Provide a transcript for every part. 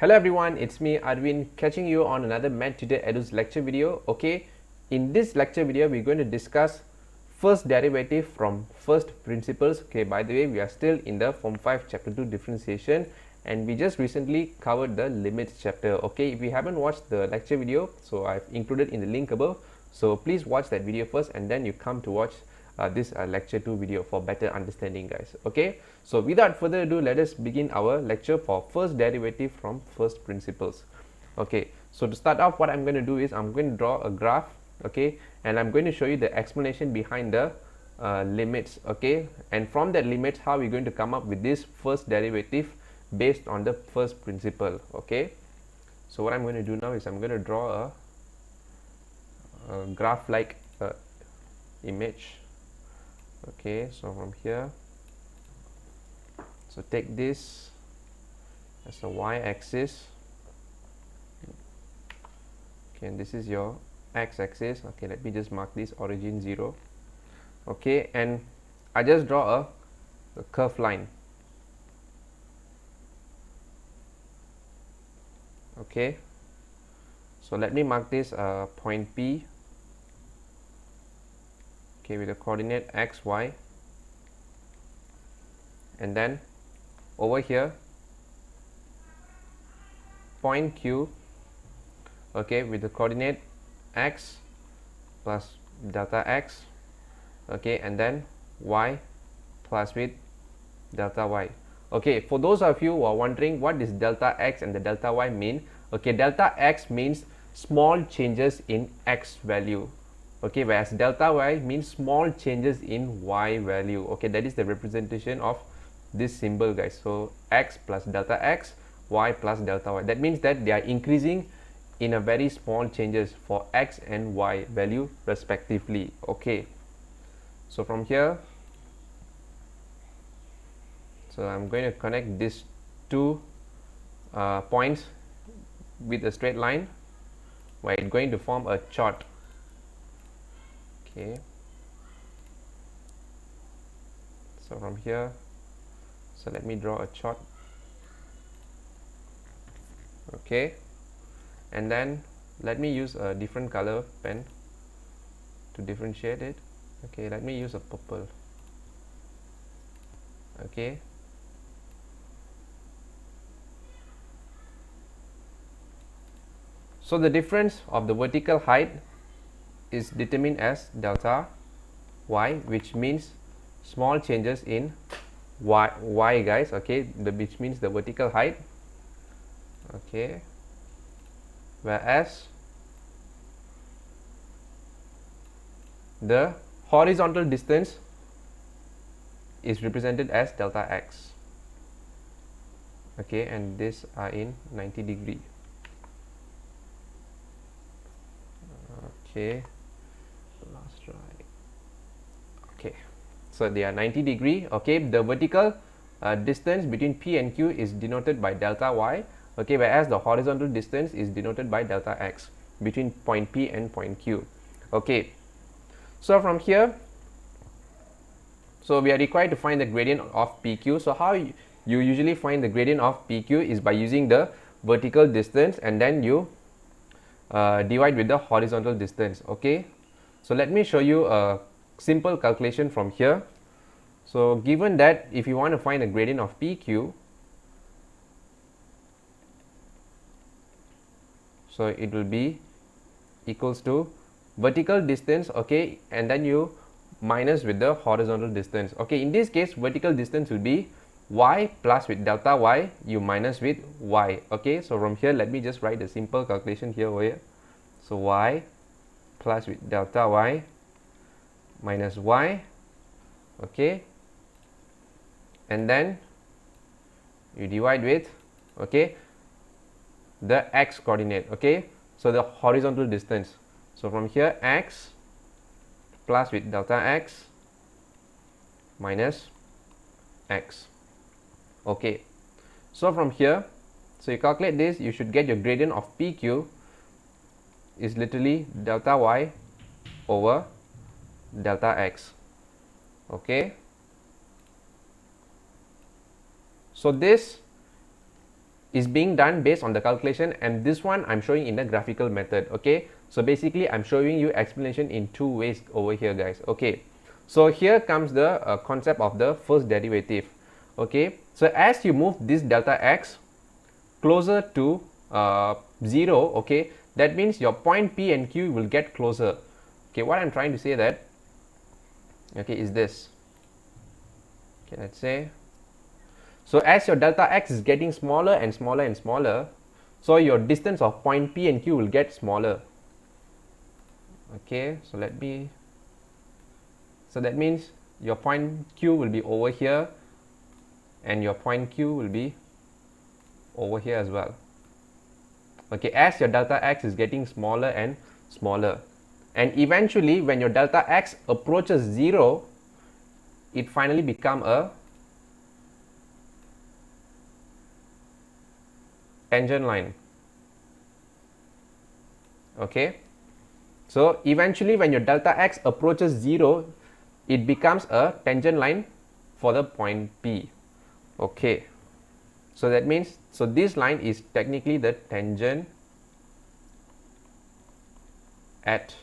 Hello everyone, it's me Arvind catching you on another Tutor Edu's lecture video. Okay, in this lecture video we're going to discuss first derivative from first principles. Okay, by the way, we are still in the Form 5 Chapter 2 differentiation and we just recently covered the limits chapter. Okay, if you haven't watched the lecture video, so I've included in the link above, so please watch that video first and then you come to watch this lecture 2 video for better understanding, guys. Okay, so without further ado, let us begin our lecture for first derivative from first principles. Okay, so to start off, what I'm going to do is I'm going to draw a graph, okay, and I'm going to show you the explanation behind the limits, okay, and from that limits how we're going to come up with this first derivative based on the first principle. Okay, so what I'm going to do now is I'm going to draw a graph like image. Okay, so from here, so take this as a y-axis, okay, and this is your x-axis. Okay, let me just mark this origin 0. Okay, and I just draw a curved line. Okay, so let me mark this point P, okay, with the coordinate x, y, and then over here point Q, okay, with the coordinate x plus delta x, okay, and then y plus with delta y. Okay, for those of you who are wondering what does delta x and the delta y mean, okay, delta x means small changes in x value, okay, whereas delta y means small changes in y value. Okay, that is the representation of this symbol, guys. So x plus delta x, y plus delta y, that means that they are increasing in a very small changes for x and y value respectively. Okay, so from here, so I'm going to connect these two points with a straight line where it's going to form a chord. Okay, so from here, so let me draw a chord. Okay, and then let me use a different color pen to differentiate it. Okay, let me use a purple. Okay, so the difference of the vertical height is determined as delta y, which means small changes in y, guys. Okay, which means the vertical height. Okay, whereas the horizontal distance is represented as delta x. Okay, and these are in 90 degree. Okay, last try. Okay, so they are 90 degree. Okay, the vertical distance between P and Q is denoted by delta y. Okay, whereas the horizontal distance is denoted by delta x between point P and point Q. Okay, so from here, so we are required to find the gradient of PQ. So how you usually find the gradient of PQ is by using the vertical distance and then you divide with the horizontal distance. Okay, so let me show you a simple calculation from here. So given that if you want to find the gradient of PQ, so it will be equals to vertical distance, okay, and then you minus with the horizontal distance. Okay, in this case vertical distance will be y plus with delta y, you minus with y. Okay, so from here let me just write a simple calculation here over here. So y plus with delta y minus y, okay, and then you divide with, okay, the x coordinate. Okay, so the horizontal distance. So from here x plus with delta x minus x. Okay, so from here, so you calculate this, you should get your gradient of PQ is literally delta y over delta x. Okay, so this is being done based on the calculation, and this one I'm showing in a graphical method. Okay, so basically I'm showing you explanation in two ways over here, guys. Okay, so here comes the concept of the first derivative. Okay, so as you move this delta x closer to 0, okay, that means your point P and Q will get closer. Okay, what I'm trying to say that, okay, is this. Okay, let's say, so as your delta x is getting smaller and smaller and smaller, so your distance of point P and Q will get smaller. Okay, so that means your point Q will be over here and your point Q will be over here as well. Okay, as your delta x is getting smaller and smaller, and eventually when your delta x approaches 0, it finally become a tangent line. Okay, so eventually when your delta x approaches 0, it becomes a tangent line for the point P. Okay, so that means, so this line is technically the tangent at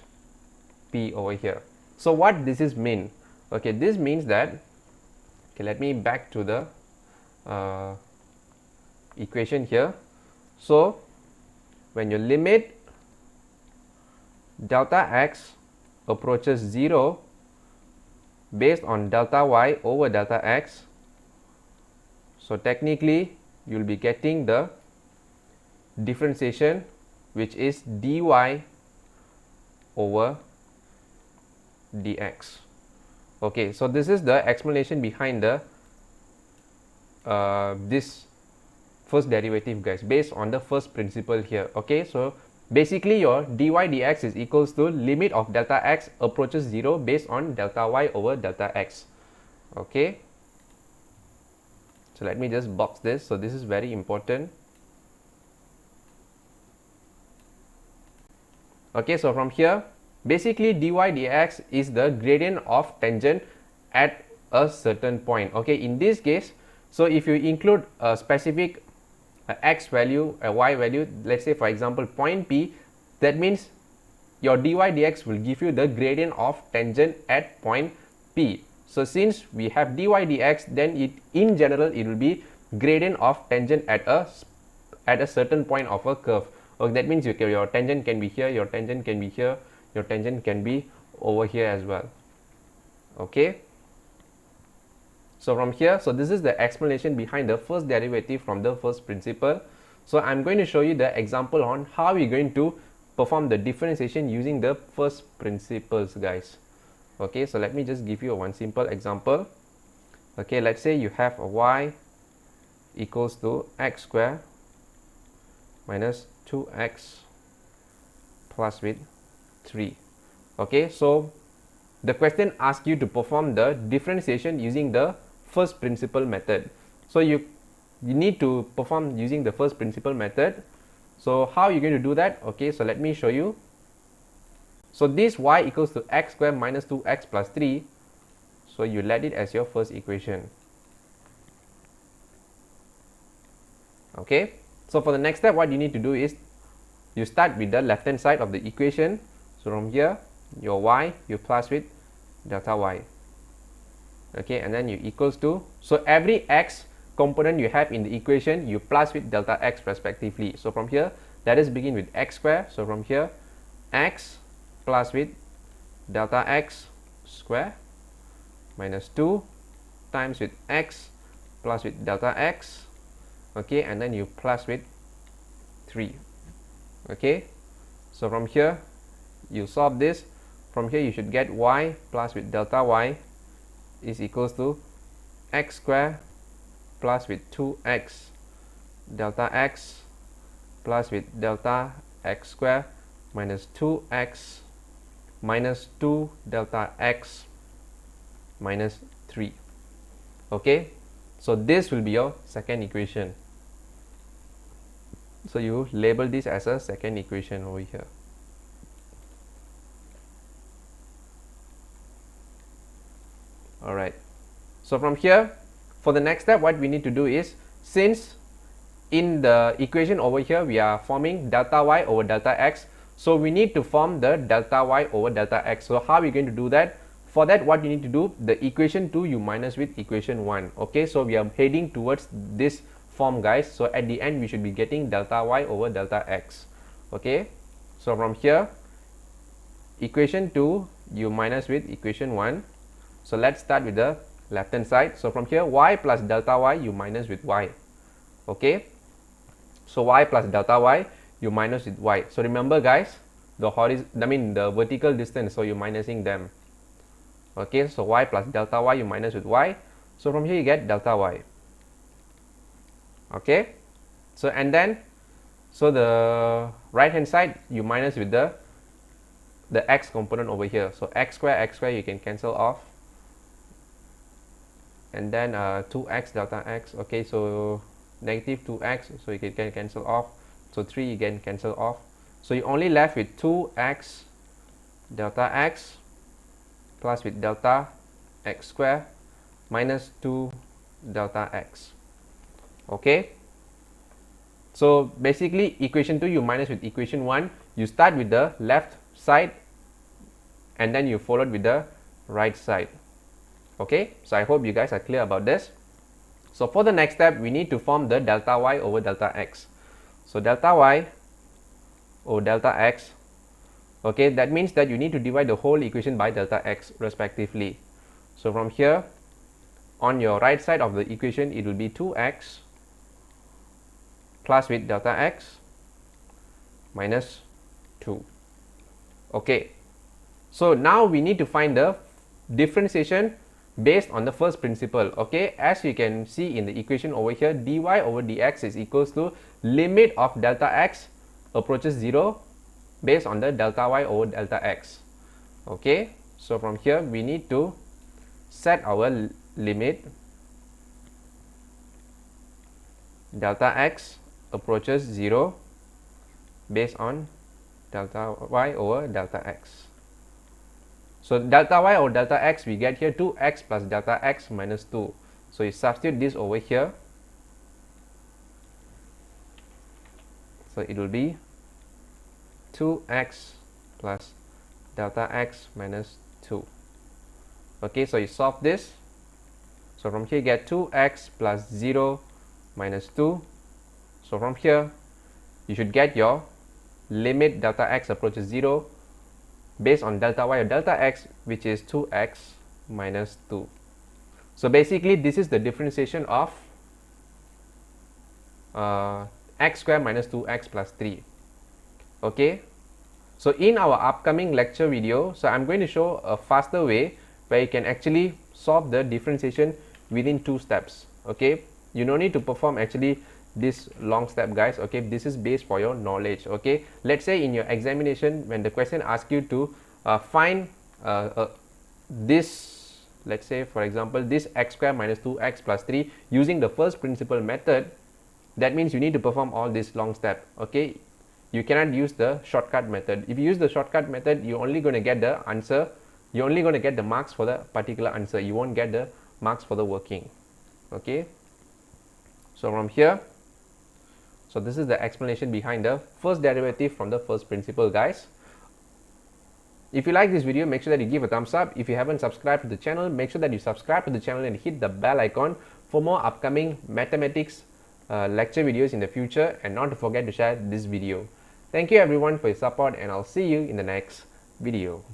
P over here. So what this is mean? Okay, this means that, okay, let me back to the equation here. So when you limit delta x approaches 0 based on delta y over delta x, so technically you will be getting the differentiation, which is dy over dx. Okay, so this is the explanation behind the this first derivative, guys, based on the first principle here. Okay, so basically your dy dx is equals to limit of delta x approaches 0 based on delta y over delta x. Okay, so let me just box this. So this is very important. Okay, so from here basically dy dx is the gradient of tangent at a certain point. Okay, in this case, so if you include a specific x value, a y value, let's say for example point P, that means your dy dx will give you the gradient of tangent at point P. So since we have dy dx, then it in general it will be gradient of tangent at a certain point of a curve. Okay, that means your tangent can be here, your tangent can be here, your tangent can be over here as well. Okay, so from here, so this is the explanation behind the first derivative from the first principle. So I'm going to show you the example on how we're going to perform the differentiation using the first principles, guys. Okay, so let me just give you one simple example. Okay, let's say you have a y equals to x square minus 2x plus with 3. Okay, so the question asks you to perform the differentiation using the first principle method. So you need to perform using the first principle method. So how are you going to do that? Okay, so let me show you. So this y equals to x square minus 2x plus 3. So you let it as your first equation. Okay, so for the next step, what you need to do is you start with the left hand side of the equation. So from here, your y you plus with delta y. Okay, and then you equals to, so every x component you have in the equation you plus with delta x respectively. So from here, let us begin with x square. So from here, x plus with delta x square minus 2 times with x plus with delta x. Okay, and then you plus with 3. Okay, so from here you solve this. From here you should get y plus with delta y is equals to x square plus with 2x delta x plus with delta x square minus 2x minus 2 delta x minus 3. Okay, so this will be your second equation. So you label this as a second equation over here. Alright, so from here, for the next step, what we need to do is, since in the equation over here we are forming delta y over delta x, so we need to form the delta y over delta x. So how are we going to do that? For that, what you need to do, the equation 2 you minus with equation 1. Okay, so we are heading towards this form, guys. So at the end we should be getting delta y over delta x. Okay, so from here equation 2 you minus with equation 1. So let's start with the left hand side. So from here y plus delta y you minus with y. Okay, so y plus delta y you minus with y. So remember guys, the vertical distance, so you're minusing them. Okay, so y plus delta y you minus with y. So from here you get delta y. Okay, so and then so the right hand side you minus with the x component over here. So x square you can cancel off, and then 2x delta x. Okay, so negative 2x, so you can cancel off. So 3 you can cancel off. So you only left with 2x delta x plus with delta x square minus 2 delta x. Okay, so basically equation 2 you minus with equation 1. You start with the left side and then you followed with the right side. Okay, so I hope you guys are clear about this. So for the next step we need to form the delta y over delta x. So delta y over delta x. Okay, that means that you need to divide the whole equation by delta x respectively. So from here on your right side of the equation it will be 2x plus with delta x minus 2. Okay, so now we need to find the differentiation based on the first principle. Okay, as you can see in the equation over here, dy over dx is equals to limit of delta x approaches 0 based on the delta y over delta x. Okay, so from here we need to set our limit delta x approaches 0 based on delta y over delta x. So delta y over delta x we get here 2x plus delta x minus 2. So you substitute this over here. So it will be 2x plus delta x minus 2. Okay, so you solve this. So from here you get 2x plus 0 minus 2. So from here you should get your limit delta x approaches 0 based on delta y or delta x, which is 2x minus 2. So basically this is the differentiation of x square minus 2x plus 3. Okay, so in our upcoming lecture video, so I'm going to show a faster way where you can actually solve the differentiation within 2 steps. Okay, you don't need to perform actually this long step, guys. Okay, this is based for your knowledge. Okay, let's say in your examination when the question asks you to find this, let's say for example this x square minus 2x plus 3 using the first principle method, that means you need to perform all this long step. Okay, you cannot use the shortcut method. If you use the shortcut method, you're only going to get the answer, you're only going to get the marks for the particular answer, you won't get the marks for the working. Okay, so from here, so this is the explanation behind the first derivative from the first principle, guys. If you like this video, make sure that you give a thumbs up. If you haven't subscribed to the channel, make sure that you subscribe to the channel and hit the bell icon for more upcoming mathematics lecture videos in the future, and not to forget to share this video. Thank you everyone for your support, and I'll see you in the next video.